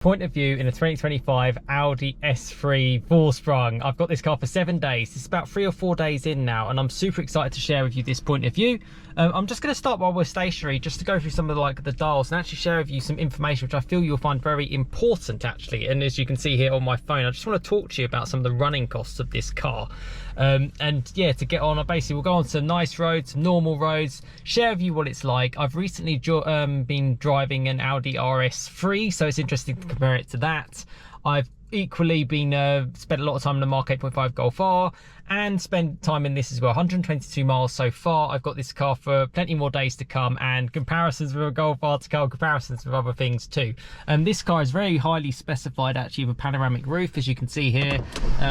Point of view in a 2025 Audi S3 Vorsprung. I've got this car for 7 days. It's about 3 or 4 days in now, and I'm super excited to share with you this point of view. I'm just going to start while we're stationary, just to go through some of the dials and actually share with you some information which I feel you'll find very important actually. And as you can see here on my phone, I just want to talk to you about some of the running costs of this car. And yeah, to get on, basically we'll go on some nice roads, some normal roads, share with you what it's like. I've recently been driving an Audi RS3, so it's interesting to compare it to that. I've equally been spent a lot of time in the Mark 8.5 Golf R and spent time in this as well. 122 miles so far. I've got this car for plenty more days to come, and comparisons with a Golf R to come, comparisons with other things too. This car is very highly specified actually with a panoramic roof, as you can see here,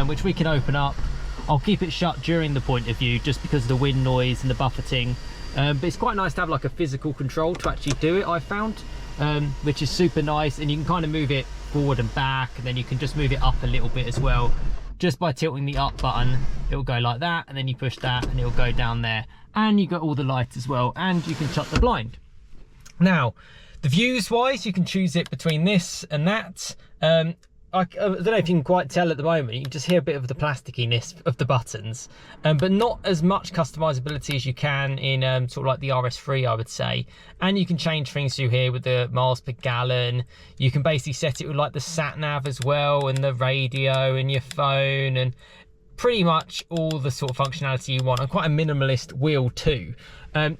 which we can open up. I'll keep it shut during the point of view just because of the wind noise and the buffeting, but it's quite nice to have like a physical control to actually do it, I've found, which is super nice. And you can kind of move it forward and back, and then you can just move it up a little bit as well. Just by tilting the up button, it'll go like that, and then you push that and it'll go down there, and you got all the lights as well, and you can shut the blind. Now, the views wise, you can choose it between this and that. I don't know if you can quite tell at the moment, you can just hear a bit of the plasticiness of the buttons, but not as much customizability as you can in sort of like the RS3, I would say. And you can change things through here with the miles per gallon. You can basically set it with like the sat nav as well, and the radio and your phone, and pretty much all the sort of functionality you want, and quite a minimalist wheel too.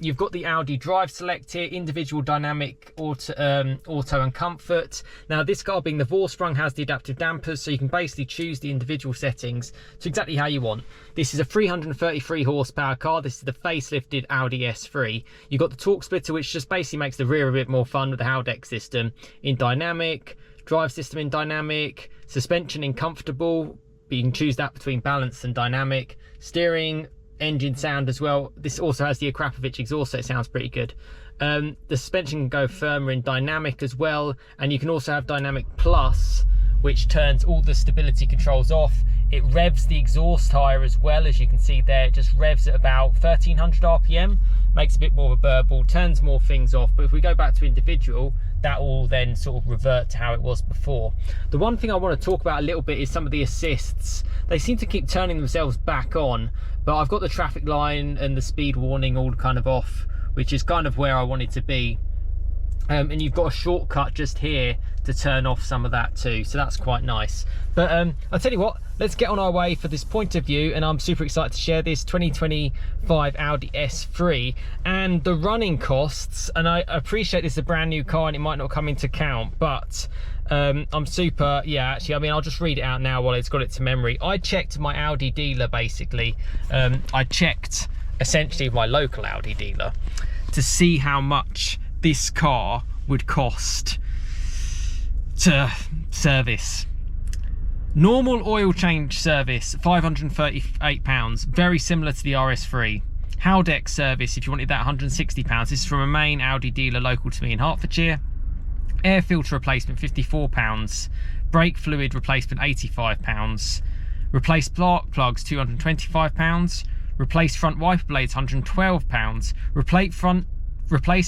You've got the Audi Drive Select here, individual, dynamic, auto and comfort. Now this car, being the Vorsprung, has the adaptive dampers, so you can basically choose the individual settings to exactly how you want. This is a 333 horsepower car. This is the facelifted Audi S3. You've got the torque splitter, which just basically makes the rear a bit more fun with the Haldex system in dynamic, drive system in dynamic, suspension in comfortable. You can choose that between balance and dynamic, steering, engine sound as well. This also has the Akrapovic exhaust, so it sounds pretty good. The suspension can go firmer in dynamic as well, and you can also have dynamic plus, which turns all the stability controls off. It revs the exhaust higher as well, as you can see there. It just revs at about 1300 RPM, makes a bit more of a burble, turns more things off. But if we go back to individual, that will then sort of revert to how it was before. The one thing I want to talk about a little bit is some of the assists. They seem to keep turning themselves back on, but I've got the traffic line and the speed warning all kind of off, which is kind of where I want it to be. And you've got a shortcut just here to turn off some of that too, so that's quite nice. But I'll tell you what, let's get on our way for this point of view, and I'm super excited to share this 2025 Audi S3 and the running costs. And I appreciate this is a brand new car and it might not come into account, but I'm super, yeah, actually, I mean, I'll just read it out now while it's got it to memory. I checked my Audi dealer basically. I checked essentially my local Audi dealer to see how much this car would cost to service. Normal oil change service, £538, very similar to the RS3. Haldex service, if you wanted that, £160. This is from a main Audi dealer local to me in Hertfordshire. Air filter replacement, £54. Brake fluid replacement, £85. Replace spark plugs, £225. Replace front wiper blades, £112. Replace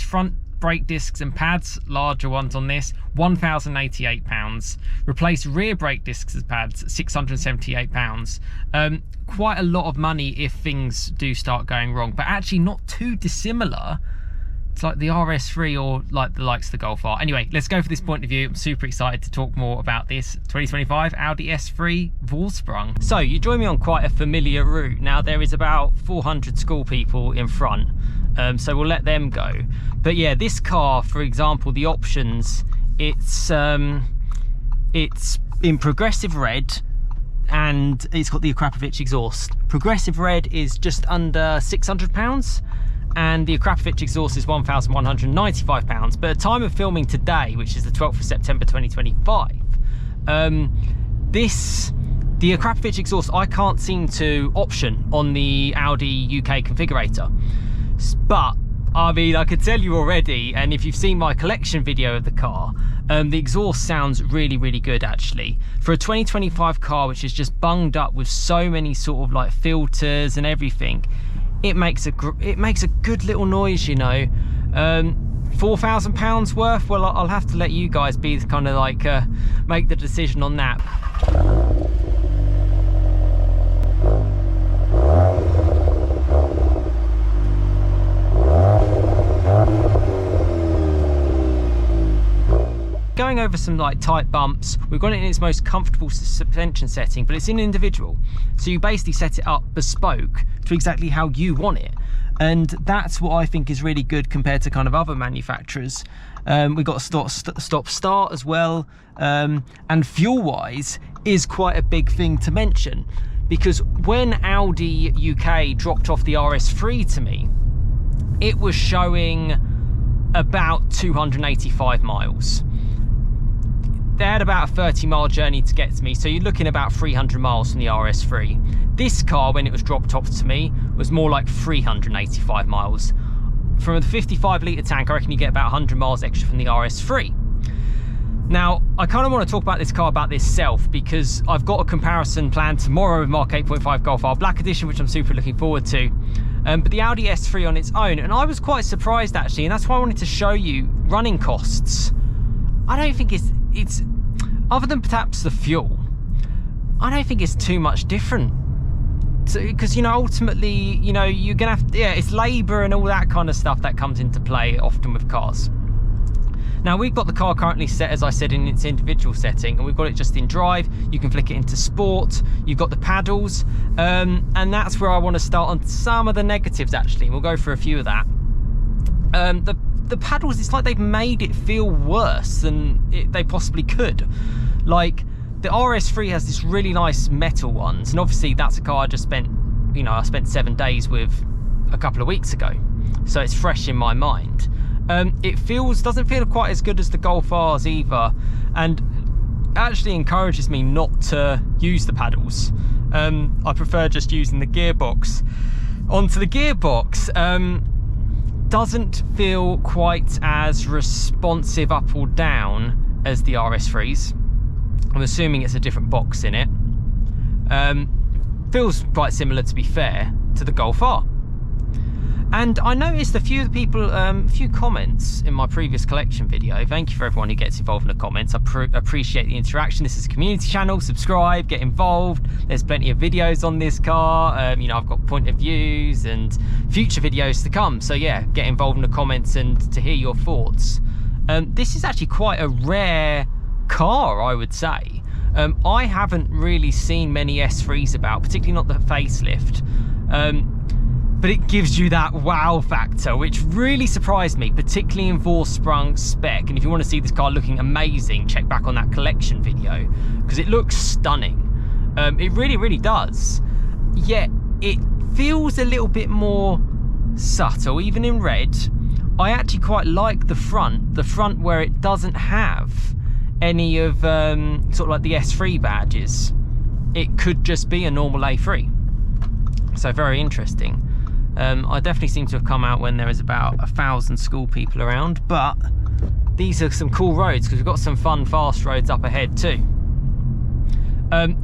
front brake discs and pads, larger ones on this, £1,088. Replace rear brake discs and pads, £678. Quite a lot of money if things do start going wrong, but actually not too dissimilar. It's like the RS3 or like the likes of the Golf R. Anyway, let's go for this point of view. I'm super excited to talk more about this 2025 Audi S3 Vorsprung. So you join me on quite a familiar route. Now there is about 400 school people in front, so we'll let them go. But yeah, this car, for example, the options, it's in progressive red, and it's got the Akrapovic exhaust. Progressive red is just under £600, and the Akrapovic exhaust is £1,195. But at the time of filming today, which is the 12th of September 2025, the Akrapovic exhaust I can't seem to option on the Audi UK configurator. But I mean, I can tell you already, and if you've seen my collection video of the car, the exhaust sounds really, really good actually. For a 2025 car which is just bunged up with so many sort of like filters and everything, it makes a good little noise, you know. £4,000 worth? Well, I'll have to let you guys be kind of like make the decision on that. Going over some like tight bumps. We've got it in its most comfortable suspension setting, but it's in individual. So you basically set it up bespoke to exactly how you want it. And that's what I think is really good compared to kind of other manufacturers. We've got a stop-start as well. And fuel-wise is quite a big thing to mention, because when Audi UK dropped off the RS3 to me, it was showing about 285 miles. They had about a 30-mile journey to get to me, so you're looking about 300 miles from the RS3. This car, when it was dropped off to me, was more like 385 miles. From a 55-litre tank, I reckon you get about 100 miles extra from the RS3. Now, I kind of want to talk about this car, about this self, because I've got a comparison planned tomorrow with Mark 8.5 Golf R Black Edition, which I'm super looking forward to. But the Audi S3 on its own, and I was quite surprised actually, and that's why I wanted to show you running costs. I don't think it's other than perhaps the fuel, I don't think it's too much different. Because, you know, ultimately, you know, you're gonna have to, yeah, it's labour and all that kind of stuff that comes into play often with cars. Now, we've got the car currently set, as I said, in its individual setting, and we've got it just in drive. You can flick it into sport. You've got the paddles, and that's where I want to start on some of the negatives actually. We'll go for a few of that. The paddles, it's like they've made it feel worse than they possibly could. Like, the RS3 has this really nice metal ones, and obviously that's a car I just spent, you know, I spent 7 days with a couple of weeks ago, so it's fresh in my mind. It doesn't feel quite as good as the Golf R's either, and actually encourages me not to use the paddles. I prefer just using the gearbox. Onto the gearbox, doesn't feel quite as responsive up or down as the RS3's. I'm assuming it's a different box in it. Feels quite similar, to be fair, to the Golf R. And I noticed a few comments in my previous collection video. Thank you for everyone who gets involved in the comments. I appreciate the interaction. This is a community channel. Subscribe, get involved. There's plenty of videos on this car. You know, I've got point of views and future videos to come. So yeah, get involved in the comments and to hear your thoughts. This is actually quite a rare car, I would say. I haven't really seen many S3s about, particularly not the facelift. But it gives you that wow factor, which really surprised me, particularly in Vorsprung spec. And if you want to see this car looking amazing, check back on that collection video, because it looks stunning. It really, really does. Yet it feels a little bit more subtle, even in red. I actually quite like the front where it doesn't have any of sort of like the S3 badges. It could just be a normal A3. So very interesting. I definitely seem to have come out when there is about 1,000 school people around, but these are some cool roads because we've got some fun fast roads up ahead too.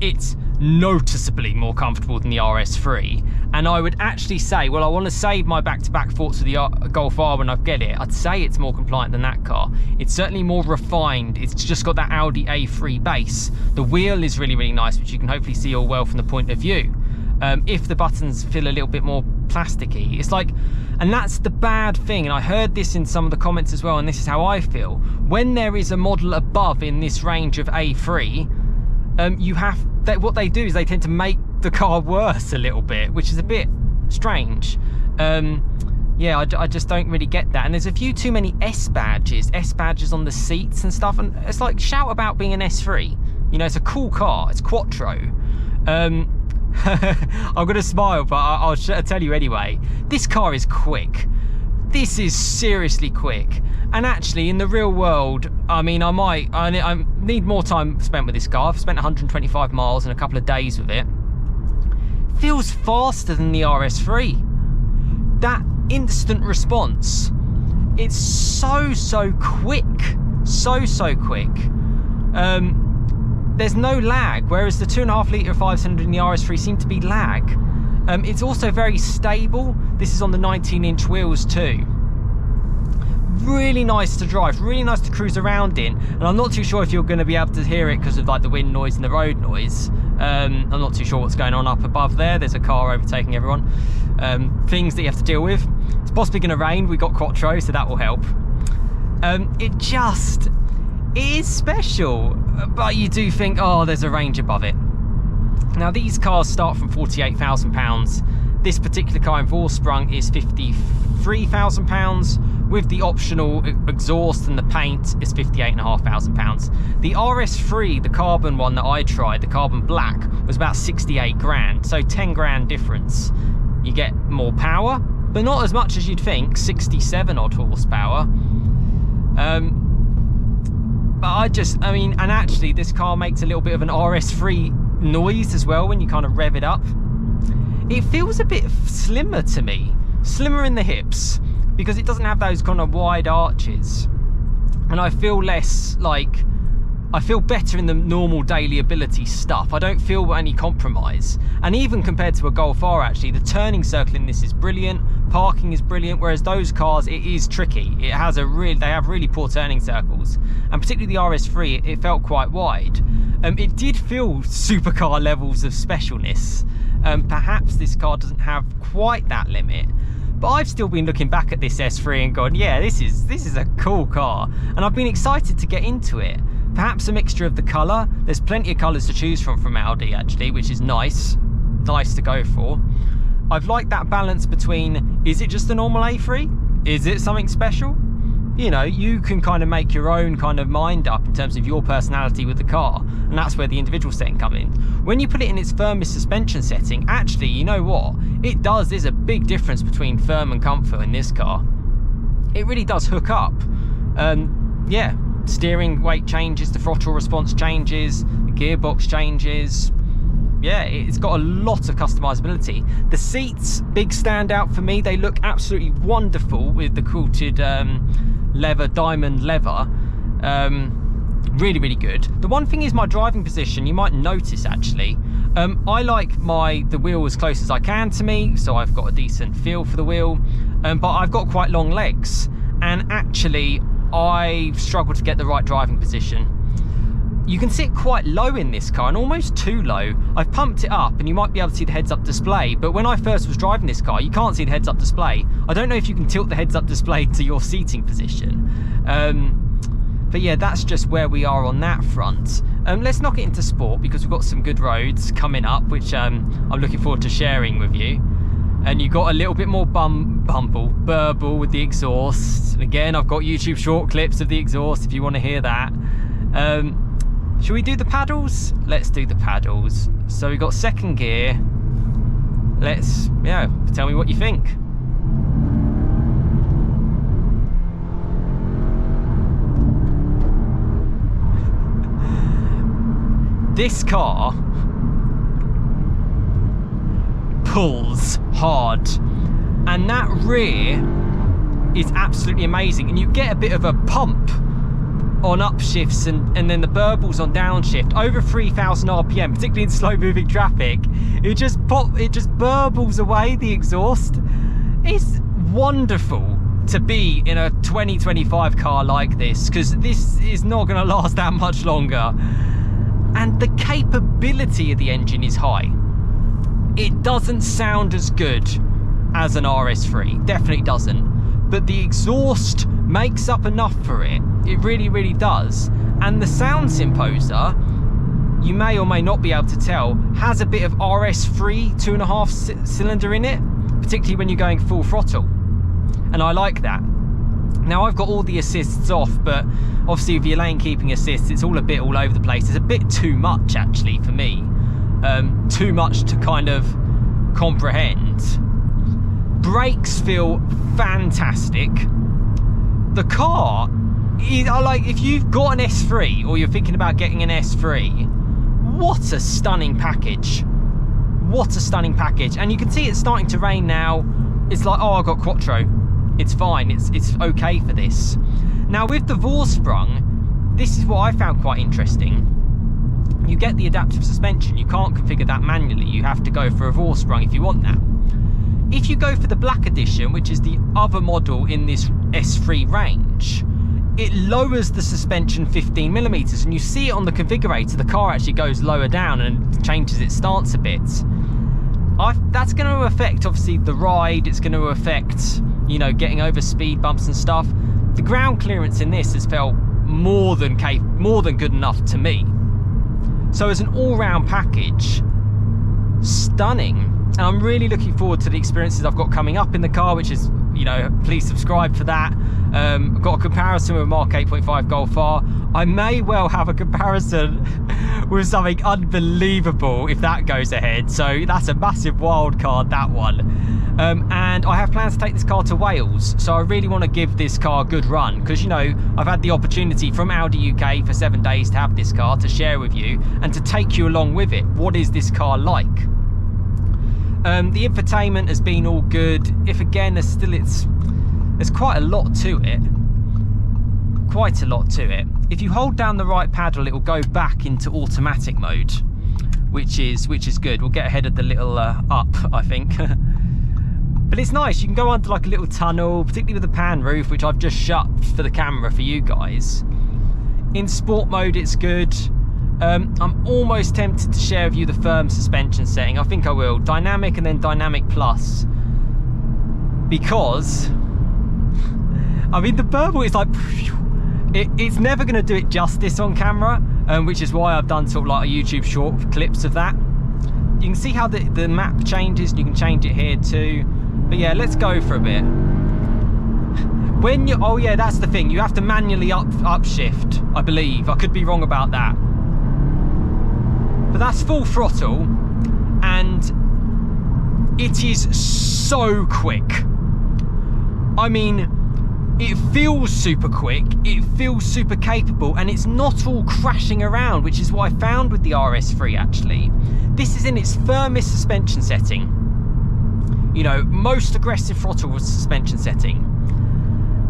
It's noticeably more comfortable than the RS3, and I would actually say, well, I want to save my back-to-back thoughts of the Golf R when I get it. I'd say it's more compliant than that car. It's certainly more refined. It's just got that Audi A3 base. The wheel is really, really nice, which you can hopefully see all well from the point of view. If the buttons feel a little bit more plasticky, it's like, and that's the bad thing, and I heard this in some of the comments as well, and this is how I feel. When there is a model above in this range of A3, what they do is they tend to make the car worse a little bit, which is a bit strange. Yeah, I just don't really get that. And there's a few too many S badges on the seats and stuff, and it's like, shout about being an S3. You know, it's a cool car, it's Quattro. I'm gonna smile, but I'll tell you anyway. This car is quick. This is seriously quick. And actually, in the real world, I mean, I need more time spent with this car. I've spent 125 miles and a couple of days with it. Feels faster than the RS3. That instant response, it's so quick. So quick. There's no lag, whereas the 2.5 litre 500 in the RS3 seem to be lag. It's also very stable. This is on the 19-inch wheels too. really nice to drive, really nice to cruise around in. And I'm not too sure if you're going to be able to hear it because of like the wind noise and the road noise. I'm not too sure what's going on up above there. There's a car overtaking everyone. Things that you have to deal with. It's possibly going to rain. We got Quattro, so that will help. It is special, but you do think, oh, there's a range above it. Now these cars start from £48,000. This particular car in Vorsprung is £53,000. With the optional exhaust and the paint is £58,500. The RS3, the carbon one that I tried, the carbon black, was about 68 grand. So 10 grand difference. You get more power, but not as much as you'd think, 67 odd horsepower. But I mean, and actually this car makes a little bit of an RS3 noise as well when you kind of rev it up. It feels a bit slimmer to me, slimmer in the hips, because it doesn't have those kind of wide arches. And I feel less like, I feel better in the normal daily ability stuff. I don't feel any compromise. And even compared to a Golf R, actually, the turning circle in this is brilliant, parking is brilliant, whereas those cars, it is tricky. They have really poor turning circles. And particularly the RS3, it felt quite wide. It did feel supercar levels of specialness. Perhaps this car doesn't have quite that limit. But I've still been looking back at this S3 and gone, yeah, this is a cool car. And I've been excited to get into it. Perhaps a mixture of the colour. There's plenty of colours to choose from Audi, actually, which is nice to go for. I've liked that balance between, is it just a normal A3? Is it something special? You know, you can kind of make your own kind of mind up in terms of your personality with the car, and that's where the individual setting comes in. When you put it in its firmest suspension setting, actually, you know what? There's a big difference between firm and comfort in this car. It really does hook up. Yeah, steering weight changes, the throttle response changes, the gearbox changes. Yeah, it's got a lot of customizability. The seats, big standout for me. They look absolutely wonderful with the quilted diamond leather. Really, really good. The one thing is my driving position. You might notice, actually, I like the wheel as close as I can to me, so I've got a decent feel for the wheel, but I've got quite long legs, and actually I struggle to get the right driving position. You can sit quite low in this car, and almost too low. I've pumped it up and you might be able to see the heads-up display, but when I first was driving this car, you can't see the heads-up display. I don't know if you can tilt the heads-up display to your seating position. But yeah, that's just where we are on that front. Let's knock it into sport, because we've got some good roads coming up, which I'm looking forward to sharing with you. And you got a little bit more burble with the exhaust. Again, I've got YouTube short clips of the exhaust if you want to hear that. Should we do the paddles? Let's do the paddles. So we've got second gear. Tell me what you think. This car pulls hard, and that rear is absolutely amazing, and you get a bit of a pump on upshifts and then the burbles on downshift over 3,000 RPM, particularly in slow moving traffic. It just burbles away the exhaust. It's wonderful to be in a 2025 car like this, because this is not going to last that much longer. And the capability of the engine is high. It doesn't sound as good as an RS3, definitely doesn't, but the exhaust makes up enough for it. It really, really does. And the sound Symposer, you may or may not be able to tell, has a bit of RS3 2.5 cylinder in it, particularly when you're going full throttle. And I like that. Now I've got all the assists off, but obviously with your lane keeping assists, it's all a bit all over the place. It's a bit too much actually for me. Too much to kind of comprehend. Brakes feel fantastic. The car is, if you've got an S3 or you're thinking about getting an S3, what a stunning package. What a stunning package. And you can see it's starting to rain now. It's like, oh, I got Quattro. It's fine, it's okay for this. Now with the Vorsprung, this is what I found quite interesting. You get the adaptive suspension, you can't configure that manually, you have to go for a Vorsprung if you want that. If you go for the Black Edition, which is the other model in this S3 range, change, it lowers the suspension 15mm, and you see it on the configurator. The car actually goes lower down and changes its stance a bit. That's going to affect, obviously, the ride. It's going to affect, you know, getting over speed bumps and stuff. The ground clearance in this has felt more than good enough to me. So as an all-round package, stunning. And I'm really looking forward to the experiences I've got coming up in the car, which is, you know, please subscribe for that. I've got a comparison with a Mark 8.5 Golf R. I may well have a comparison with something unbelievable if that goes ahead. So that's a massive wild card, that one. And I have plans to take this car to Wales. So I really want to give this car a good run, because, you know, I've had the opportunity from Audi UK for 7 days to have this car to share with you and to take you along with it. What is this car like? The infotainment has been all good. If again, there's quite a lot to it. Quite a lot to it. If you hold down the right paddle, it will go back into automatic mode, which is good. We'll get ahead of the little up, I think. But it's nice. You can go under like a little tunnel, particularly with the pan roof, which I've just shut for the camera for you guys. In sport mode, it's good. I'm almost tempted to share with you the firm suspension setting. I think I will. Dynamic and then Dynamic Plus. Because, I mean, the burble is like, it's never going to do it justice on camera, which is why I've done sort of like a YouTube short clips of that. You can see how the map changes, and you can change it here too. But yeah, let's go for a bit. When you, oh yeah, that's the thing. You have to manually upshift, I believe. I could be wrong about that. But that's full throttle, and it is so quick. I mean, it feels super quick, it feels super capable, and it's not all crashing around, which is what I found with the RS3 actually. This is in its firmest suspension setting. You know, most aggressive throttle suspension setting.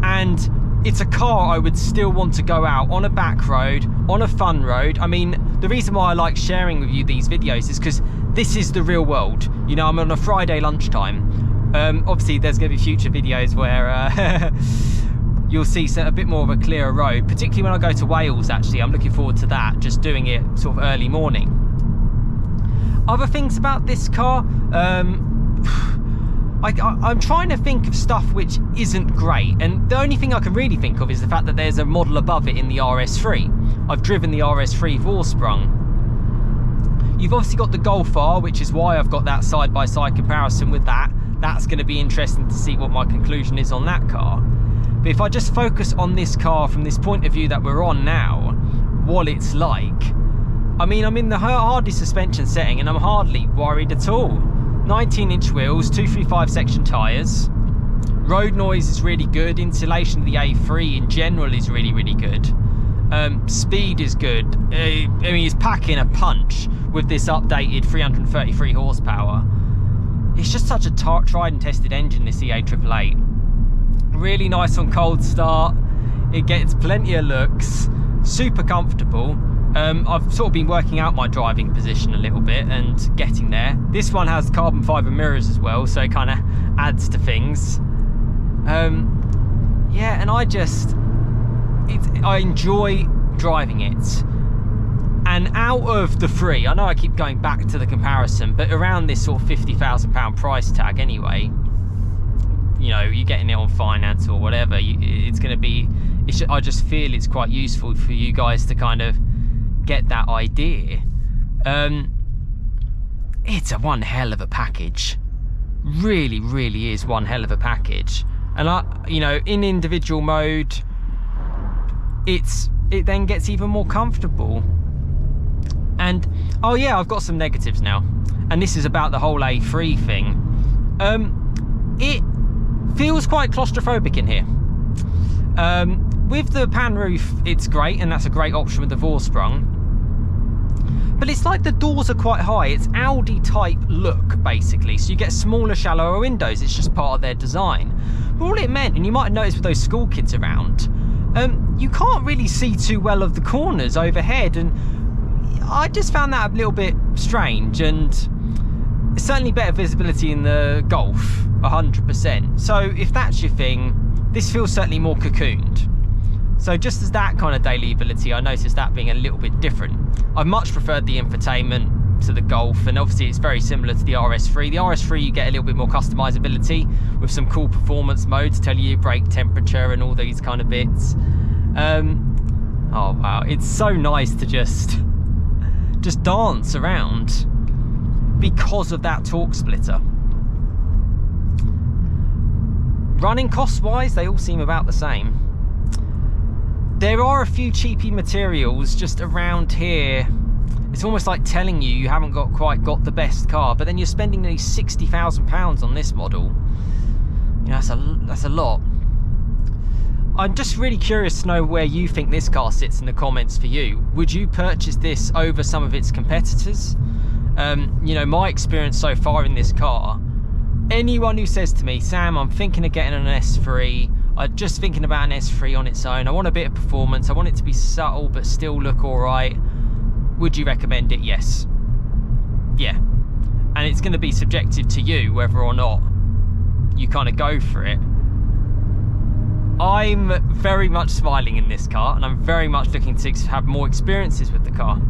And it's a car I would still want to go out on a back road, on a fun road. I mean, the reason why I like sharing with you these videos is because this is the real world. You know, I'm on a Friday lunchtime. Obviously, there's going to be future videos where you'll see a bit more of a clearer road, particularly when I go to Wales, actually. I'm looking forward to that, just doing it sort of early morning. Other things about this car, I'm trying to think of stuff which isn't great, and the only thing I can really think of is the fact that there's a model above it in the RS3. I've driven the RS3 Vorsprung. You've obviously got the Golf R, which is why I've got that side-by-side comparison with that. That's going to be interesting to see what my conclusion is on that car. But if I just focus on this car from this point of view that we're on now, what it's like, I mean, I'm in the hardest suspension setting and I'm hardly worried at all. 19-inch wheels, 235 section tyres. Road noise is really good. Insulation of the A3 in general is really, really good. Speed is good. I mean, it's packing a punch with this updated 333 horsepower. It's just such a tried and tested engine, this E888. Really nice on cold start. It gets plenty of looks. Super comfortable. I've sort of been working out my driving position a little bit and getting there. This one has carbon fibre mirrors as well, so it kind of adds to things. Yeah, and I enjoy driving it. And out of the three, I know I keep going back to the comparison, but around this sort of £50,000 price tag anyway, you know, you're getting it on finance or whatever, it's going to be, I just feel it's quite useful for you guys to kind of get that idea. It's a one hell of a package. Really, really is one hell of a package. And you know, in individual mode, it then gets even more comfortable. And oh yeah, I've got some negatives now, and this is about the whole A3 thing. It feels quite claustrophobic in here. With the pan roof, it's great, and that's a great option with the Vorsprung. But it's like the doors are quite high. It's Audi type look, basically. So you get smaller, shallower windows. It's just part of their design. But all it meant, and you might have noticed with those school kids around, you can't really see too well of the corners overhead. And I just found that a little bit strange. And it's certainly better visibility in the Golf, 100%. So if that's your thing, this feels certainly more cocooned. So just as that kind of daily ability, I noticed that being a little bit different. I much preferred the infotainment to the Golf, and obviously it's very similar to the RS3. The RS3, you get a little bit more customizability with some cool performance modes, tell you brake temperature and all these kind of bits. Oh wow, it's so nice to just dance around because of that torque splitter. Running cost wise, they all seem about the same. There are a few cheapy materials just around here. It's almost like telling you you haven't quite got the best car, but then you're spending nearly £60,000 on this model. You know, that's a lot. I'm just really curious to know where you think this car sits in the comments for you. Would you purchase this over some of its competitors? You know, my experience so far in this car, anyone who says to me, Sam, I'm thinking of getting an S3, I'm just thinking about an S3 on its own, I want a bit of performance, I want it to be subtle but still look all right, would you recommend it? Yes. Yeah. And it's going to be subjective to you whether or not you kind of go for it. I'm very much smiling in this car, and I'm very much looking to have more experiences with the car.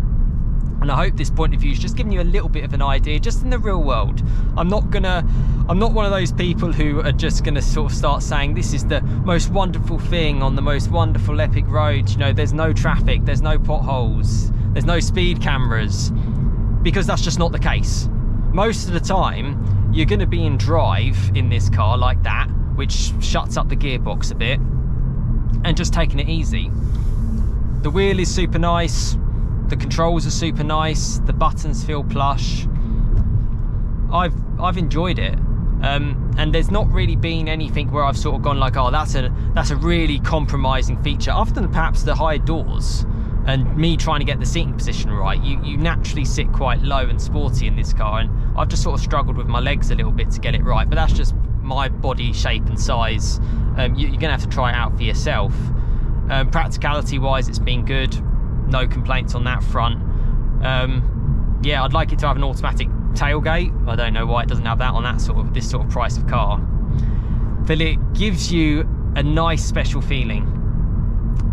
And I hope this point of view is just giving you a little bit of an idea, just in the real world. I'm not one of those people who are just gonna sort of start saying this is the most wonderful thing on the most wonderful epic roads. You know, there's no traffic, there's no potholes, there's no speed cameras, because that's just not the case. Most of the time, you're gonna be in drive in this car like that, which shuts up the gearbox a bit, and just taking it easy. The wheel is super nice. The controls are super nice. The buttons feel plush. I've enjoyed it, and there's not really been anything where I've sort of gone like, oh, that's a really compromising feature. Other than perhaps the high doors and me trying to get the seating position right. You naturally sit quite low and sporty in this car, and I've just sort of struggled with my legs a little bit to get it right. But that's just my body shape and size. You're gonna have to try it out for yourself. Practicality wise, it's been good. No complaints on that front. Yeah, I'd like it to have an automatic tailgate. I don't know why it doesn't have that on this sort of price of car. But it gives you a nice special feeling.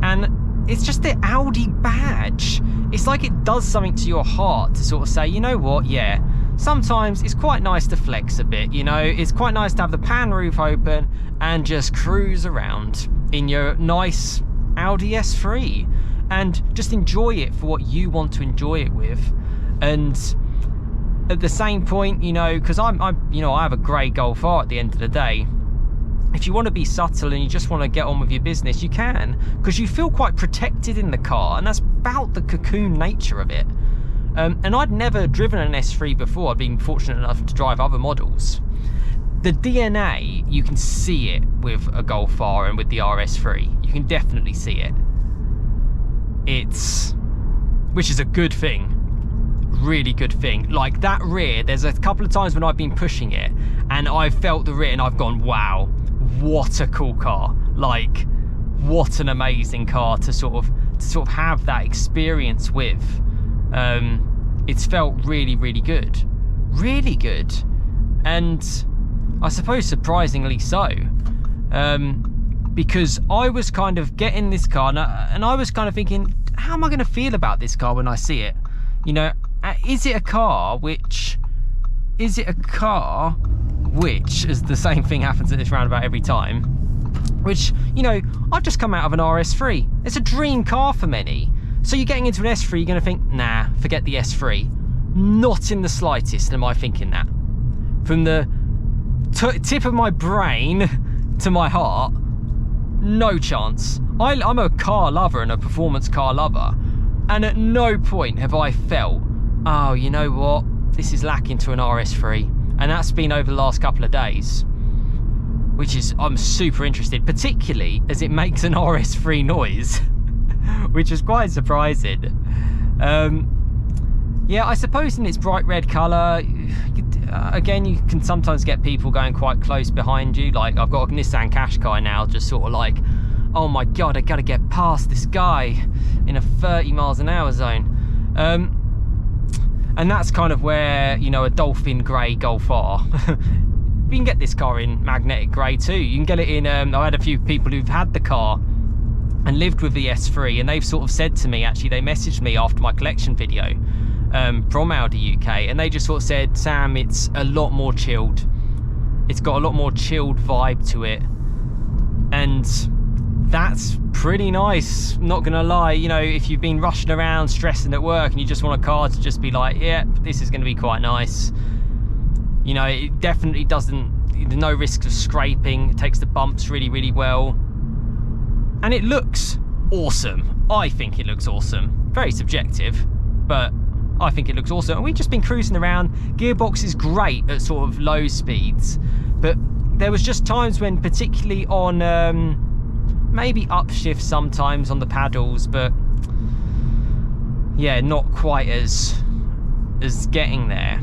And it's just the Audi badge. It's like it does something to your heart to sort of say, you know what, yeah, sometimes it's quite nice to flex a bit, you know, it's quite nice to have the pan roof open and just cruise around in your nice Audi S3. And just enjoy it for what you want to enjoy it with. And at the same point, you know, because I have a grey Golf R at the end of the day. If you want to be subtle and you just want to get on with your business, you can, because you feel quite protected in the car, and that's about the cocoon nature of it. And I'd never driven an S3 before. I'd been fortunate enough to drive other models. The DNA, you can see it with a Golf R and with the RS3. You can definitely see it. Which is a good thing, really good thing. Like that rear, there's a couple of times when I've been pushing it and I've felt the rear and I've gone, wow, what a cool car. Like, what an amazing car to sort of have that experience with. It's felt really, really good. Really good. And I suppose surprisingly so. Because I was kind of getting this car and I was kind of thinking, how am I going to feel about this car when I see it? You know, is it a car which, as the same thing happens at this roundabout every time, which, you know, I've just come out of an RS3. It's a dream car for many. So you're getting into an S3, you're going to think, nah, forget the S3. Not in the slightest am I thinking that. From the tip of my brain to my heart, no chance. I'm a car lover and a performance car lover, and at no point have I felt, oh, you know what, this is lacking to an RS3, and that's been over the last couple of days, which is, I'm super interested, particularly as it makes an RS3 noise, which is quite surprising. Yeah, I suppose in its bright red colour, again, you can sometimes get people going quite close behind you. Like, I've got a Nissan Qashqai now, just sort of like, oh my God, I gotta get past this guy in a 30 miles an hour zone. And that's kind of where, you know, a Dolphin Grey Golf R. You can get this car in magnetic grey too. You can get it in, I had a few people who've had the car and lived with the S3, and they've sort of said to me, actually, they messaged me after my collection video from Audi UK, and they just sort of said, Sam, it's a lot more chilled. It's got a lot more chilled vibe to it, and that's pretty nice, not gonna lie. You know, if you've been rushing around, stressing at work, and you just want a car to just be like, yeah, this is gonna be quite nice. You know, it definitely doesn't, no risk of scraping. It takes the bumps really, really well. And it looks awesome. I think it looks awesome. Very subjective, but I think it looks awesome. And we've just been cruising around. Gearbox is great at sort of low speeds, but there was just times when, particularly on maybe upshift sometimes on the paddles, but yeah, not quite as getting there.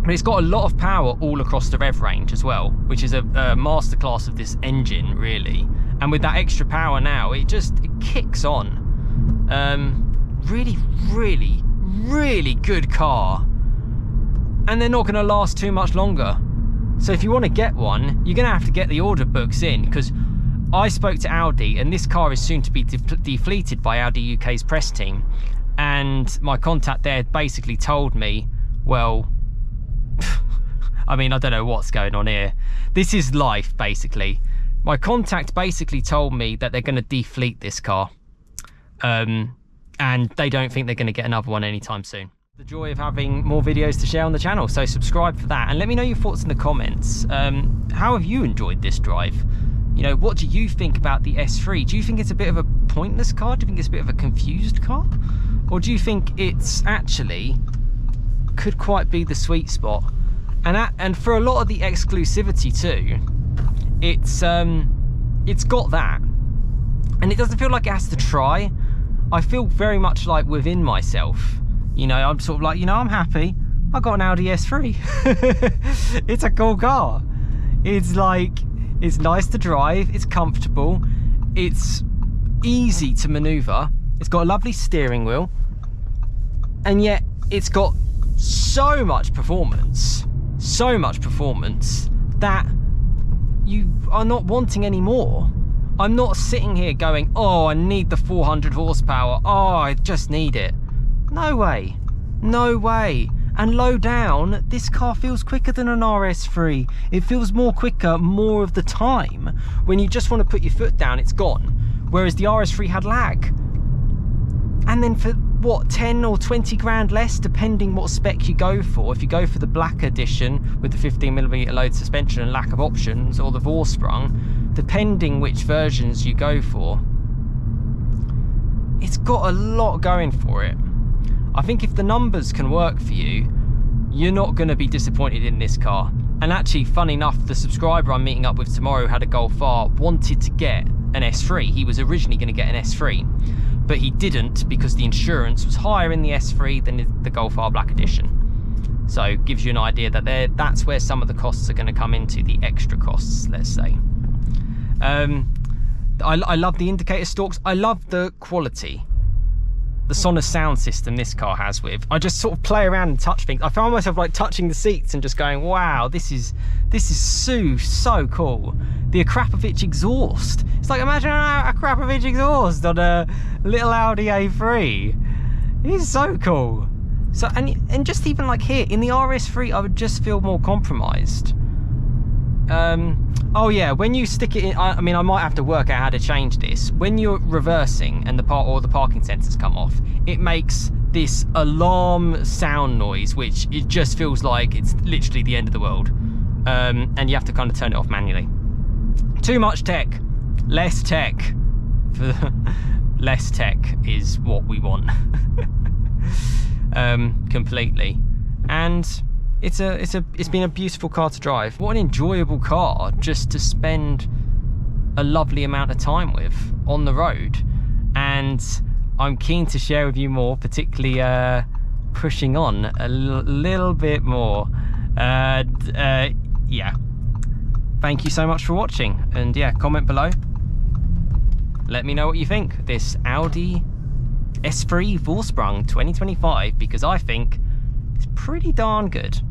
But it's got a lot of power all across the rev range as well, which is a masterclass of this engine, really. And with that extra power now, it kicks on. Really, really, really good car. And they're not going to last too much longer. So if you want to get one, you're going to have to get the order books in, because I spoke to Audi, and this car is soon to be defleeted by Audi UK's press team. And my contact there basically told me, well, I mean, I don't know what's going on here. This is life, basically. My contact basically told me that they're going to defleet this car. And they don't think they're going to get another one anytime soon. The joy of having more videos to share on the channel, so subscribe for that. And let me know your thoughts in the comments. How have you enjoyed this drive? You know, what do you think about the S3? Do you think it's a bit of a pointless car? Do you think it's a bit of a confused car? Or do you think it's actually could quite be the sweet spot? And for a lot of the exclusivity too, it's got that, and it doesn't feel like it has to try. I feel very much like within myself, you know, I'm sort of like, you know, I'm happy. I got an Audi S3. It's a cool car. It's like, it's nice to drive. It's comfortable. It's easy to maneuver. It's got a lovely steering wheel, and yet it's got so much performance that you are not wanting any more. I'm not sitting here going, oh, I need the 400 horsepower. Oh, I just need it. No way. No way. And low down, this car feels quicker than an RS3. It feels more quicker more of the time. When you just want to put your foot down, it's gone. Whereas the RS3 had lag. And then for what, 10 or 20 grand less, depending what spec you go for. If you go for the black edition with the 15mm load suspension and lack of options, or the Vorsprung, depending which versions you go for, it's got a lot going for it. I think if the numbers can work for you, you're not going to be disappointed in this car. And actually, funny enough, the subscriber I'm meeting up with tomorrow had a Golf R, wanted to get an S3. He was originally going to get an S3, but he didn't because the insurance was higher in the S3 than the Golf R Black Edition. So it gives you an idea that that's where some of the costs are going to come into, the extra costs, let's say. I love the indicator stalks. I love the quality, the Sonos sound system this car has with. I just sort of play around and touch things. I found myself like touching the seats and just going, wow, this is so cool. The Akrapovic exhaust. It's like, imagine an Akrapovic exhaust on a little Audi A3. It's so cool. So, and just even like here, in the RS3, I would just feel more compromised. Oh yeah, when you stick it in, I mean, I might have to work out how to change this. When you're reversing and the parking sensors come off, it makes this alarm sound noise, which it just feels like it's literally the end of the world. And you have to kind of turn it off manually. Too much tech, less tech. Less tech is what we want. Completely. And it's been a beautiful car to drive. What an enjoyable car just to spend a lovely amount of time with on the road. And I'm keen to share with you more, particularly pushing on a little bit more. Yeah. Thank you so much for watching, and yeah, comment below. Let me know what you think. This Audi S3 Vorsprung 2025, because I think it's pretty darn good.